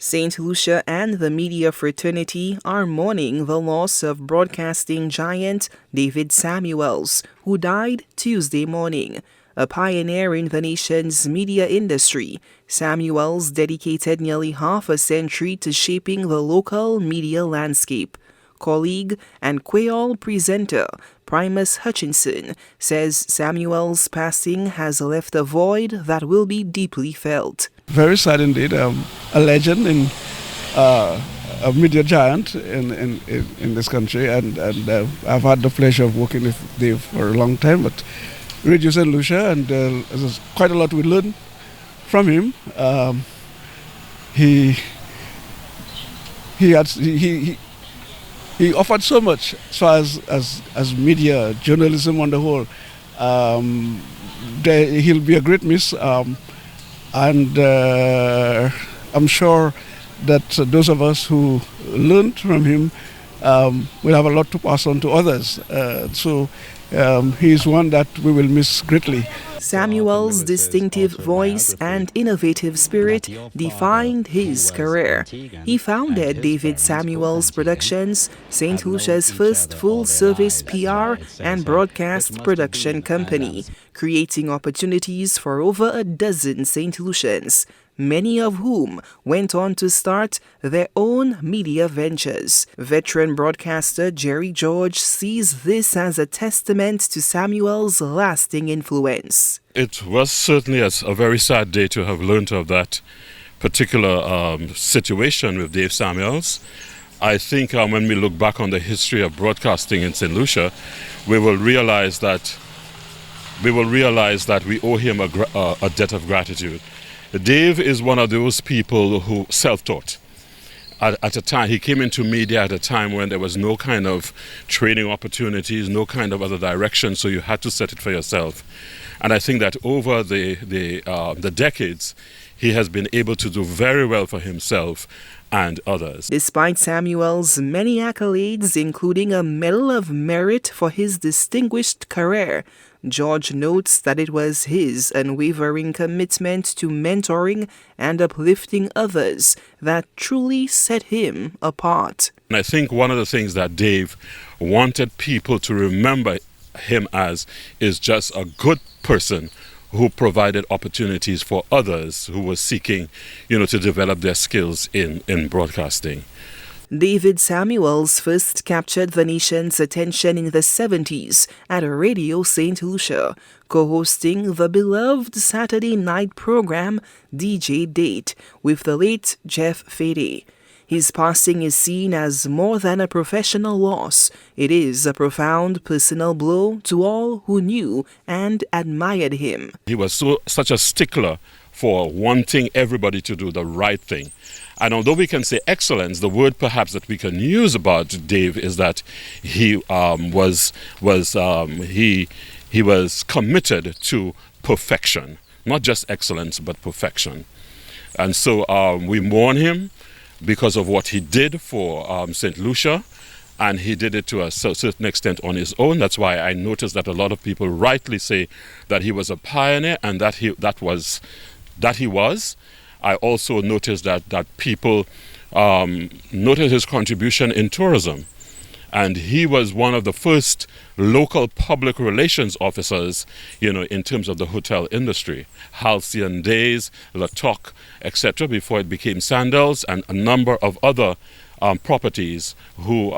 St. Lucia and the media fraternity are mourning the loss of broadcasting giant David Samuels, who died Tuesday morning. A pioneer in the nation's media industry, Samuels dedicated nearly half a century to shaping the local media landscape. Colleague and Creole presenter Primus Hutchinson says Samuel's passing has left a void that will be deeply felt. Very sad indeed. A legend in a media giant in this country, and I've had the pleasure of working with Dave for a long time. But Radio St. Lucia, and there's quite a lot we learned from him. He offered so much as far as media journalism on the whole. He'll be a great miss. And I'm sure that those of us who learned from him will have a lot to pass on to others. So he's one that we will miss greatly. Samuel's distinctive voice and innovative spirit defined his career. He founded David Samuels Productions, St. Lucia's first full-service PR and broadcast production company, creating opportunities for over a dozen St. Lucians, many of whom went on to start their own media ventures. Veteran broadcaster Jerry George sees this as a testament to Samuel's lasting influence. It was certainly a very sad day to have learned of that particular situation with Dave Samuels. I think when we look back on the history of broadcasting in St. Lucia, we will realize that we owe him a debt of gratitude. Dave is one of those people who self-taught. At a time, he came into media at a time when there was no kind of training opportunities, no kind of other direction, so you had to set it for yourself. And I think that over the decades, he has been able to do very well for himself and others. Despite Samuel's many accolades, including a Medal of Merit for his distinguished career, George notes that it was his unwavering commitment to mentoring and uplifting others that truly set him apart. And I think one of the things that Dave wanted people to remember him as is just a good person who provided opportunities for others who were seeking, to develop their skills in broadcasting. David Samuels first captured the nation's attention in the 70s at Radio St. Lucia, co-hosting the beloved Saturday night program DJ Date with the late Jeff Fede. His passing is seen as more than a professional loss. It is a profound personal blow to all who knew and admired him. He was such a stickler for wanting everybody to do the right thing. And although we can say excellence, the word perhaps that we can use about Dave is that he was committed to perfection, not just excellence but perfection. And so we mourn him because of what he did for St. Lucia, and he did it to a certain extent on his own. That's why I noticed that a lot of people rightly say that he was a pioneer, and that he was. I also noticed that people noticed his contribution in tourism. And he was one of the first local public relations officers, in terms of the hotel industry. Halcyon Days, La Toc, etc., before it became Sandals, and a number of other properties who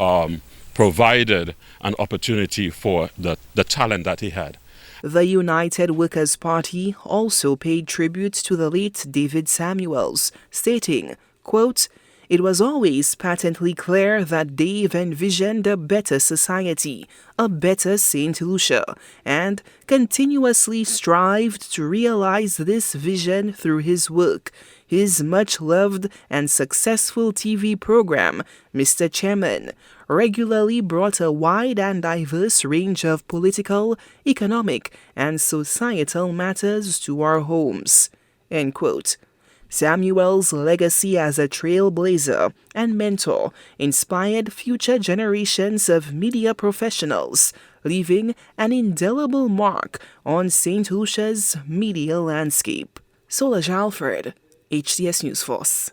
provided an opportunity for the talent that he had. The United Workers' Party also paid tribute to the late David Samuels, stating, quote, "It was always patently clear that Dave envisioned a better society, a better St. Lucia, and continuously strived to realize this vision through his work. His much-loved and successful TV program, Mr. Chairman, regularly brought a wide and diverse range of political, economic, and societal matters to our homes." End quote. Samuel's legacy as a trailblazer and mentor inspired future generations of media professionals, leaving an indelible mark on St. Lucia's media landscape. Solange Alfred, HCS News Force.